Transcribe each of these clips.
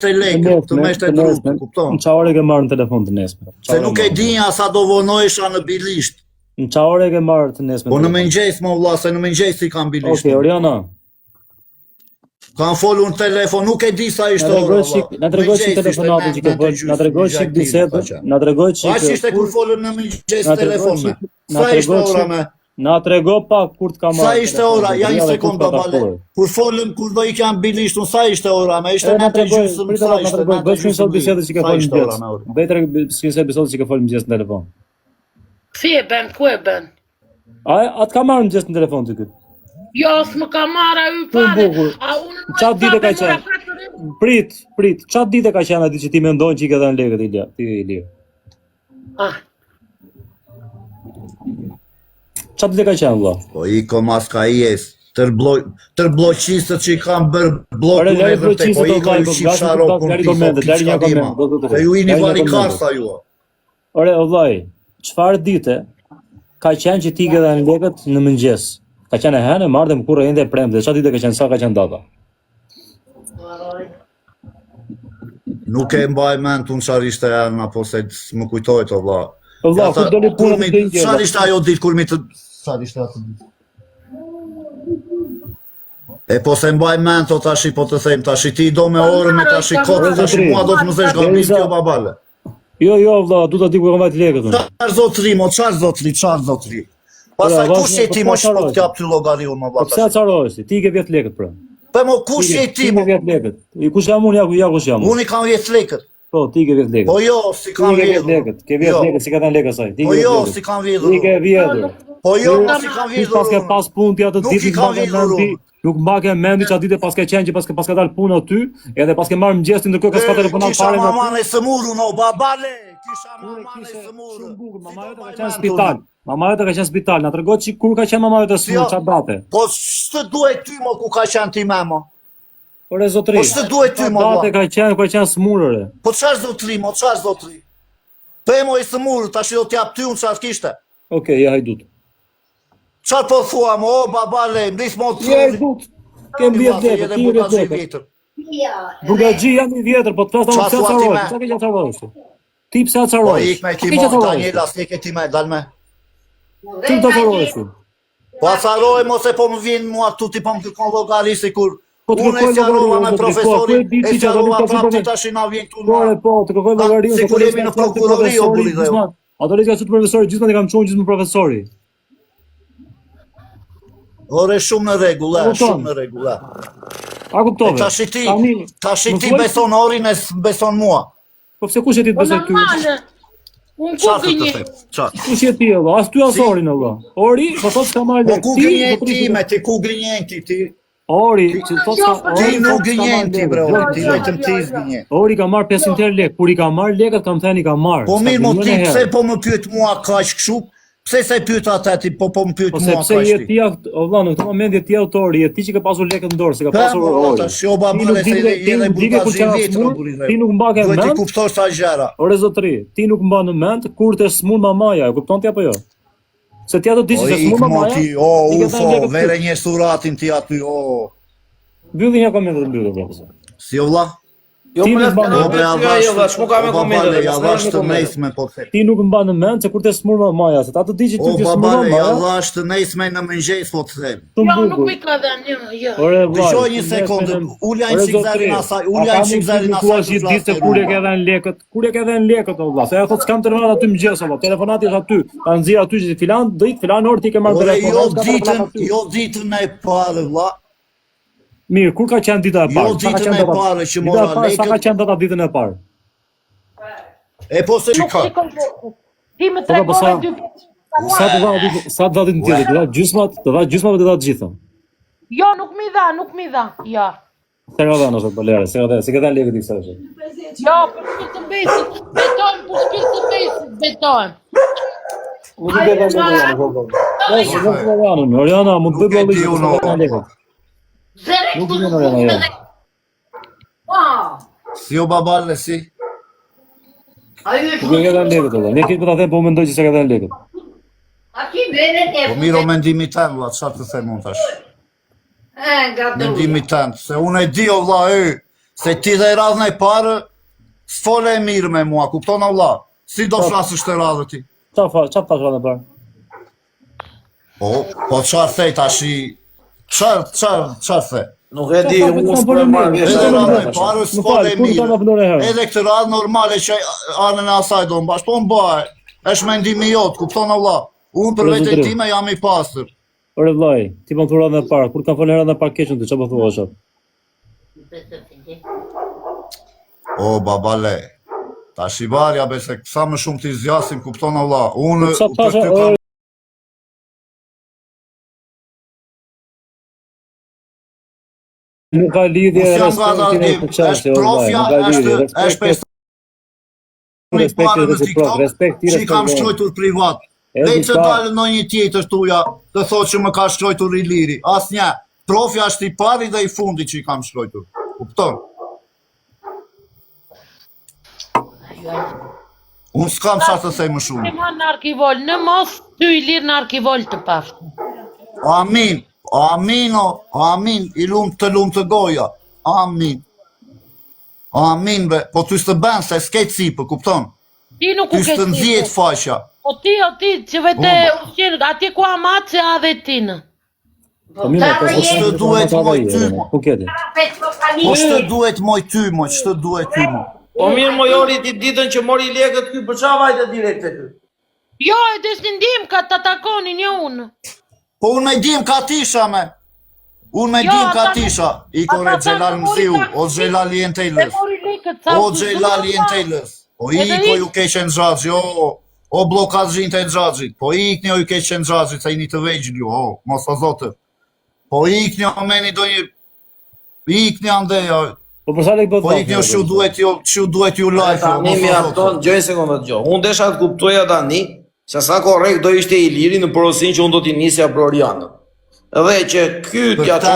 të lekë, të me shte trupë, kupton? Në qa ore ke marrë në telefon të nesme? Se nuk e dinja sa do vonojsha në bilisht. Në qa ore ke marrë të nesme? Po në mëngjes, më vlla, se në mëngjes si kam bilisht. Oke, Oriana. Kam folur në telefon, nuk e di sa ishte ora. Na tregoj çik telefonatën që ke bërë, na tregoj çik bisedën, na tregoj çik. Aq ishte kur folën në mëngjes telefon me. Sa ishte ora me? Na trego pak kur të kam marrë. Sa ishte ora? Ja një sekond babale. Kur folëm, kur do i kam bilishtu, sa ishte ora me? Ishte në të gjysëm, sa ishte? Bëj shumë sot bisedë që ke folë mëngjes. Betre s'ke bisedë që ke folë mëngjes në telefon. Si e ben, ku e ben? Atë ka marrë mëngjes në telefon të këtë? Jo, s'më ka marrë a ju pare. A unë në qatë dite ka qenë? Prit, qatë dite ka qenë ati që ti me ndonë që i ke dhe në legët, Ilia? Qatë dite ka qenë, vlla? Po i ko mas ka i jes, tërbloqisët që i kam bërë bloku me vërte, po i ko i shqip sharok, unë ti fo kiçka dima. E ju i një vari karsa ju. Ore, vllai, çfarë dite ka qenë që ti ke dhe në legët në mëngjes? Ka qenë e hene, marrë dhe më kurë e ndë e premë, dhe qatë dite ka qenë, sa ka qenë data? Nuk e mbaj mend unë çfarë ishte janë, apo se më kujtojt o vlla. Vlla, kur doli puna të dinjë. Çfarë ishte ajo ditë kur mi të çfarë ishte atë ditë? E po se mbaj mend o tash po të them tash ti do me orën me tash kot tash mua do të më zesh gabim kjo babale. Jo, vlla, du ta di ku kam vajt lekët. Çfarë zotri, mo çfarë zotri? Pastaj kush je ti mo shpo të jap ty llogari unë më valla. Pse çarohesh? Ti ke 10 lekët pra. Po mo kush je ti mo? Ti ke 10 lekët. Kush jam unë, ja kush jam. Unë kam 10 lekët. Po, ti ke 10 lekët. Po jo, si kam 10 lekët. Ke 10 lekët, si ka dhënë lekë asaj. Po jo, si kam vjedhur. Ti ke vjedhur. Po jo, si kam vjedhur. Pas ke pas punë ti atë ditë. Nuk mbake mendi që atë ditë pas ke qenë që pas ka dalë punë aty, edhe pas ke marrë mëngjesin ndërkohë ka telefonat fare. Kisha mamën e sëmurë no babale. Kisha mamën e sëmurë. Mama jote ka qenë në spital. Mama jote ka qenë në spital. Na tregon çik kur ka qenë mama jote smur çfarë date. Po s'të duhet ty mo ku ka qenë ti mama. Ore zotri. Po s'të duhet ty mo. Date ka qenë smurëre. Po çfarë zotri mo, çfarë zotri? Po e mo i smur, tash do t'jap ty unë çfarë kishte. Okej, ja hajdut. Çfarë po thua mo, babale, ndis mo të. Ja hajdut. Kem 10 lekë, ti je 10 lekë. Bugaxhi jam i vjetër, po të flas ta pse çfarë? Çka ke çfarë? Ti pse çfarë? Po ik me ti mo Daniela, s'ke ti më dal me. Ti do të rrohesh. Po asaroj mos e po më vjen mua tu ti po më kërkon llogari sikur unë e sjarova me profesorin, e sjarova prapë tash na vjen tu. Po, të kërkoj llogarinë. Sikur jemi në prokurori o burri dhe. Ato lezi ka thënë profesori, gjithmonë kam çuar gjithmonë profesori. Ore shumë në rregull, shumë në rregull. A kuptove? Tash ti beson orin e beson mua. Po pse kush e ti të besoj ty? Unë ku gënje? Kush je ti valla? As ty as orin valla. Ori, po thot s'ka marrë. Po ku gënje ti me ti ku gënjen ti? Ori, që thot s'ka. Ti nuk gënjen ti bre, ti vetëm ti zgënjen. Ori ka marrë 500 lekë, kur i ka marrë lekët kam thënë i ka marrë. Po mirë mo ti pse po më pyet mua kaq kështu? Pse sa pyet ata ti po më pyet mua kaq? Pse je ti valla në këtë moment je ti autori, je ti që ke pasur lekët në dorë, se ka pasur ori. Tash jo babale se je burgazi vetëm burri. Ti nuk mbake mend. Ti kuptosh sa gjëra. Ore zotri, ti nuk mban në mend kur të smur mamaja, e kupton ti apo jo? Se ti ato diçi se smur mamaja. O ufo, vere një suratin ti aty, o. Mbylli një koment të mbyllë vëllazë. Si o vlla? Jo më s'mu ka me komente. Ja vash të nesme po the. Ti nuk mban në mend se kur të smur mamaja, se ato diçi ti të smur mamaja. Ja vash të nesme në mëngjes po të them. Jo, nuk mi ka dhënë, jo. Ore vllai. Dëgjoj një sekondë. Ulja një sigzarin asaj, ulja një sigzarin asaj. Ti thua ditë kur e ke dhënë lekët. Kur e ke dhënë lekët o vlla? Se ajo thot s'kam të rënë aty mëngjes valla. Telefonati është aty. Ta nxjerr aty që filan ditë, filan orë ti ke marrë telefon. Jo ditën e parë vlla. Mirë, kur ka qenë dita e parë? Jo ditën e parë që mora lekët. Sa ka qenë data ditën e parë? E po se çka? Ti më tregove dy. Sa të datin tjetër, të dha gjysmat, të dha të gjitha. Jo, nuk mi dha, ja. Se ka dhënë ose bolere, se ka dhënë lekët i kësaj. Jo, për shpirë të besit, beton, për shpirë të besit, beton. Nuk e dhe në Oriana, mund të bëjë lekët. Nuk e në Oriana, Si o babale, si? Nuk e dhënë lekët, ne kemi të them, po mendoj që se ka dhënë lekët. Po miro mendimi tem, vlla, çfarë të them unë tash? Mendimi tem, se unë e di o vlla, Se ti dhe radhën e parë, s'fole e mirë me mua, kupton Allah? Si do flasësh të radhë ti? Qa tash radhën e parë? Po qarë thej tashi, qarë thej? Nuk e di, unë s'po e marrë vesh. Edhe radhën e parë, s'fole e mirë. Edhe këtë radhë normale që anën e asaj do mbash, po mbaj, është mendimi jotë, kupton Allah? Unë për vetën time jam i pastër. Ore vllai, ti më thua radhën e parë, kur kam folën radhën e parë keqën ti, çfarë po thua sot? O babale, tash i varja bese sa më shumë ti zgjasim, kupton Allah. Unë për ty kam Nuk ka lidhje është profja, është respekt që i kam shkrojtur privat. Dhe që dalë në një tjetër tuja të thot që më ka shkrojtur i liri. As një, profja është i pari dhe i fundi që i kam shkrojtur. Kupton? Unë s'kam qa të thej më shumë. Në arkivol, në mos ty i lirë në arkivol të pashtë. Amin, amin, i lumë të goja. Amin. Amin bre, po ty s'të ben se s'ke cipë, kupton? Ti nuk u Ty ke s'të nëzjet fasha. O ti, që vete ushqenë, atje ku amat që a dhe tinë. Po s'të duhet moj ty, po s'të duhet moj ty, s'të duhet ty, Po mirë mojori ti ditën që mori lekët ky, për qa vajte direkt e ky? Jo, e desë ndim ka të takonin, jo unë. Po unë me dim ka tisha me. Unë me dim ka tisha. I kore Gjelal Mziu, o Gjelal Jentejlës. O Gjelal Jentejlës. Po i ko ju keqen xhaxhi, o blokazhin të xhaxhit. Po i ikni o ju keqen xhaxhit, se i një të vegjil ju, mos o zotë. Po i ikni o meni do një... I ikni andeja. Po përsa lek do të Po ikni o shu duhet ju life. Tani mi afton, gjoj sekundë të gjo. Unë desha të kuptoja tani, se sa korrekt do ishte i liri në porosin që unë do t'i nisja për Orianën. Dhe që ky t'ja që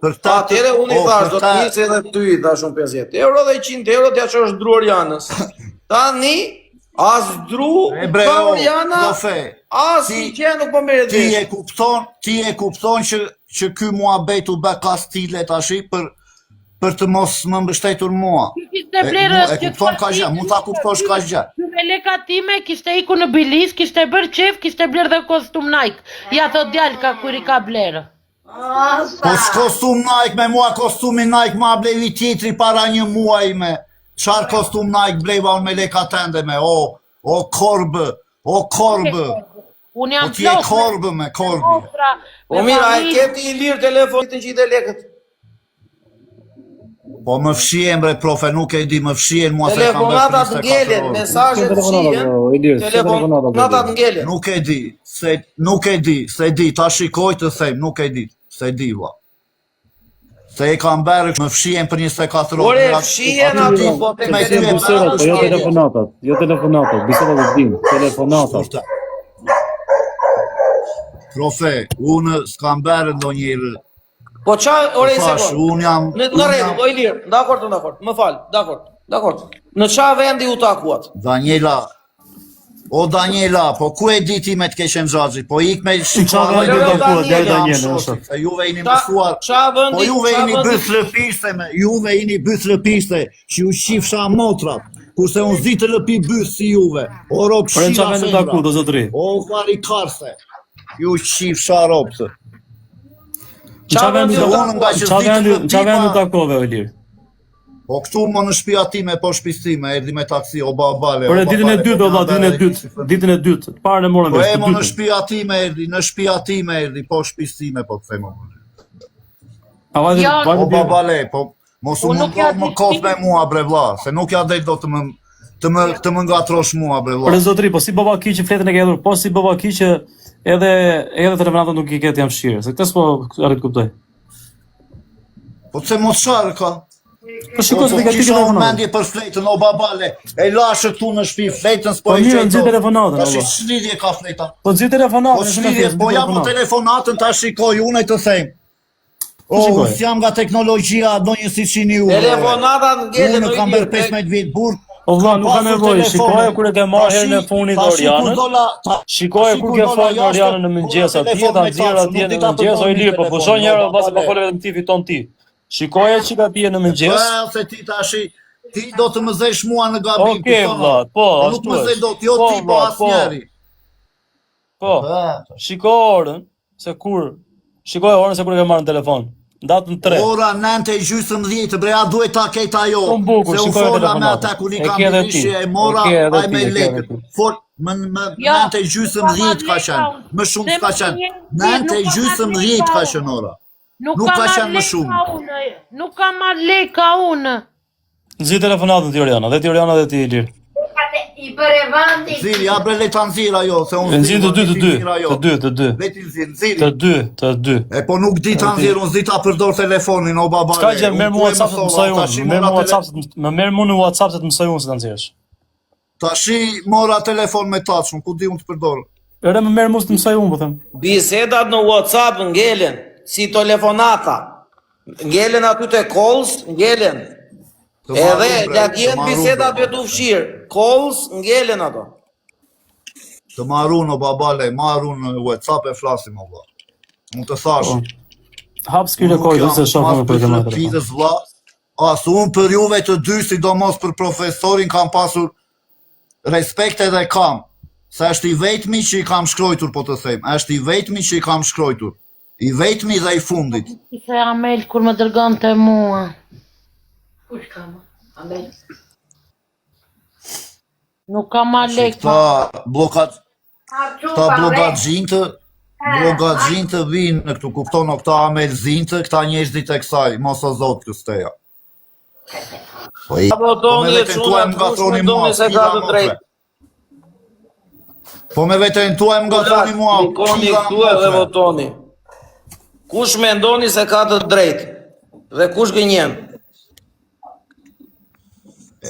për ta atere unë i thash, do t'nisë edhe ty i thash unë 50 euro dhe 100 euro t'ja që është dru Orianës. Tani, as dru ka Oriana, as i që nuk po meret vesh. Ti e kupton që ky mua bejtu be ka stile tashi për të mos më mbështetur mua. E kupton ka gjë, mund ta kuptosh ka gjë. Me leka time kishte iku në Bilis, kishte bërë qef, kishte blerë dhe kostum Nike. Ja thot djallë ka kur i ka blerë. Po s'kostum Nike, me mua kostumi Nike ma blevi tjetri para një muaj me. Qarë kostum Nike bleva unë me leka tende me, o korbë, o korbë. Unë jam flokë. Po ti e korbë me korbi. Po mira, e keti i lirë telefonit në qitë e lekët. Po më fshien bre profe, nuk e di më fshien mua se kam bërë 24 orë. Telefonatat ngelen, mesazhet fshien, telefonatat ngelen. Nuk e di, se di, ta shikoj të them, nuk e di, se di va. Se e kam bërë më fshien për 24 orë. Ore, fshien ato, po të jo telefonatat, biseda të dim, telefonatat. Profe, unë s'kam bërë ndonjëherë. Po qa, ore i sekund, unë jam... Në rregull, o i lirë, dakord, më falë, dakord. Në qa vendi u takuat? Daniela, o Daniela, po ku e di ti me të keqen xhaxhi? Po ik me shikoj se juve jeni mësuar. Po juve jeni byslëpiste me, juve jeni byslëpiste, që ju shifsha motrat. Kurse unë zi të lëpi bys si juve. O rob shira femra. O farikarse. Ju shifsha robse. Qa vendi takove, o lirë? Po këtu më në shtëpia time, po shtëpistime, erdi me taksi, o babale. Por e ditën e dytë, o ditën e dytë, parën e morën vesh. Po e më në shtëpia time erdi, po shtëpistime, po të themo. O babale, po mos u më koth me mua, bre vlla, se nuk ja dhejt do të më ngatrosh mua, bre vlla. Por e zotri, po si baba ki që fletën e ke edhur, po si baba ki që edhe telefonatën nuk i ketë jam shqirë, se këtës po arrit kuptoj. Po të se mos qarë ka. Po shiko se të ka ti kisha telefonatën. mendje për fletën, o babale, e lashe tu në shpi fletën, s'po e mirë, nëzit telefonatën, tash i shlidhje ka fleta. Po nëzit telefonatën, Po shlidhje, po jam po telefonatën, ta shikoj, unë e të them. O, s'jam nga teknologjia, do një si qini unë. Telefonatat ngele, unë kam bërë 15 vit burg. O vlla, nuk ka nevojë, shikoje kur e ke marrë herën e funit Orianën. Shikoje kur ke falë në Orianën në mëngjes, atje ta nxjerr atje në mëngjes, o i lirë, po pushon një herë pas po fole vetëm ti fiton ti. Shikoje që ka bie në mëngjes. Se ti tashi, ti do të më zesh mua në gabim. Okej, vlla, po, nuk më zej dot, jo ti po asnjëri. Po, shiko orën, se kur e ke marrë në telefon. Datën 3. Ora 9:30, bre, a duhet ta kejt ajo. Bukur, se u fola me ata ku i kam bishje e mora, aj me lekët. Më 9:30 ka qenë, më shumë s'ka qenë. 9:30 ka qenë ora. Nuk ka qenë më shumë. Nuk ka marrë leka unë. Nxi telefonatën ti Oriana, dhe ti Oriana dhe ti Ilir. I për e vandi. Zili, ja bre le ta nxirr ajo, se unë Nxi të dy. Veti nxirr. Të dy. E po nuk di ta nxirr, unë s'di ta përdor telefonin o babale. Ska gjë, merr mua WhatsApp të mësoj unë. Merr mua në WhatsApp të mësoj unë se ta nxjerrësh. Tashi mora telefon me touch, ku di unë të përdor. Ere më merr mua të mësoj unë, po them. Bisedat në WhatsApp ngelen, si telefonata. Ngelen aty te calls, ngelen. Edhe lagjen bisedat vetë ufshir. Calls ngelen ato. Të marrun o babale, marrun në WhatsApp e flasim o vlla. Unë të thash. Hap screen record se shohim për këtë. As unë për juve të dy, sidomos për profesorin, kam pasur respekt edhe kam. Se është i vetmi që i kam shkrojtur, po të them. Është i vetmi që i kam shkrojtur. I vetmi dhe i fundit. I the Amel kur më dërgon të mua. Kush ka më? Amel. Nuk ka ma lek. Këta blogaxhin të vinë në këtu, kupton o këta amelzin të, këta njerëzit e kësaj, mos o zot kësteja. Po me vetën tuaj më gatroni mua, s'pida më. Po me vetën tuaj më gatroni mua, klikoni këtu edhe votoni. Kush mendoni se ka të drejtë dhe kush gënjen?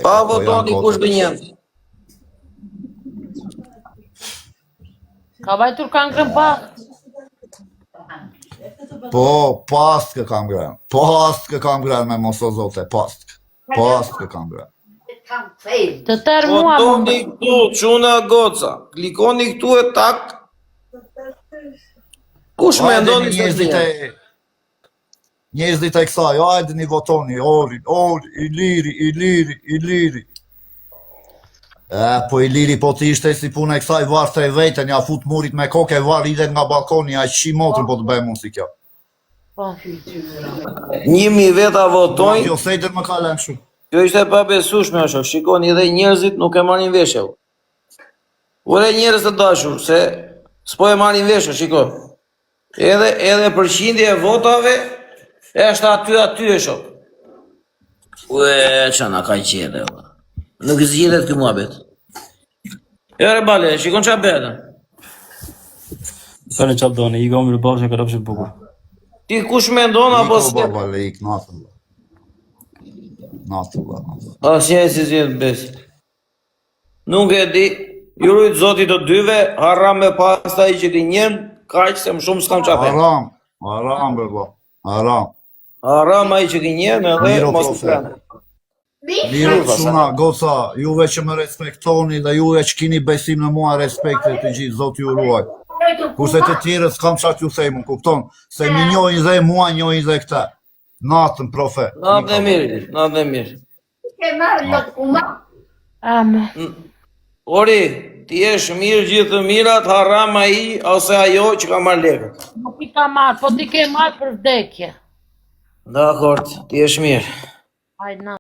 Pa votoni kush gënjen. Ka vajtur kanë grën pak. Po, pastkë kam grën. Pastkë kam grën me mos o zote, pastkë. Pastkë kam grën. Të tërë mua më. Votoni këtu, quna goca. Klikoni këtu e tak. Kush mendoni se gënjen? Njerëzit e kësaj, hajde një votoni, Ori, Iliri. Po Iliri, po ti ishte si punë e kësaj varë të e vetën, ja fut murit me koke, varë ide nga balkoni, a qi motrën po të bëjmë unë si kjo. 1000 veta votojnë. Jo, sejtër më kalen shumë. Kjo ishte pa besueshme ashtu, shikoni edhe njerëzit nuk e marrin veshje. Ure njerëz të dashur, se s'po e marrin veshje, shiko. Edhe përqindje e votave, është aty e shok. Ue, që na ka qede, nuk zgjedhet kë muhabet. Ere bale, shikon qa bete. Sa në qatë doni, i gomi në bashkë e ka rëpshë bukur. Ti kush me ndonë, apo s'ke? Iko babale, ik, natën. Asnjë si zjedh besit. Nuk e di, jurujt zotit të dyve, haram me pasta i që ti njën, kaq se më shumë s'kam qape. Haram, bërbo, haram. Haram a i që ti njën, edhe mos të prene. Mirë, shuna, goca, juve që më respektoni dhe juve që kini besim në mua respekte të gjithë, zotë ju ruaj. Kurse të tjere s'kam qatë ju thejmu, kupton, se mi njojnë dhe mua, njojnë dhe këta. Natën, profe. Natën e mirë. Ke marrë në kuma. Ame. Ori, ti esh mirë gjithë të mirat, haram a i, ose ajo që ka marrë lekët. Nuk i ka marrë, po ti ke marrë për vdekje. Dakord, ti esh mirë. Hajde na.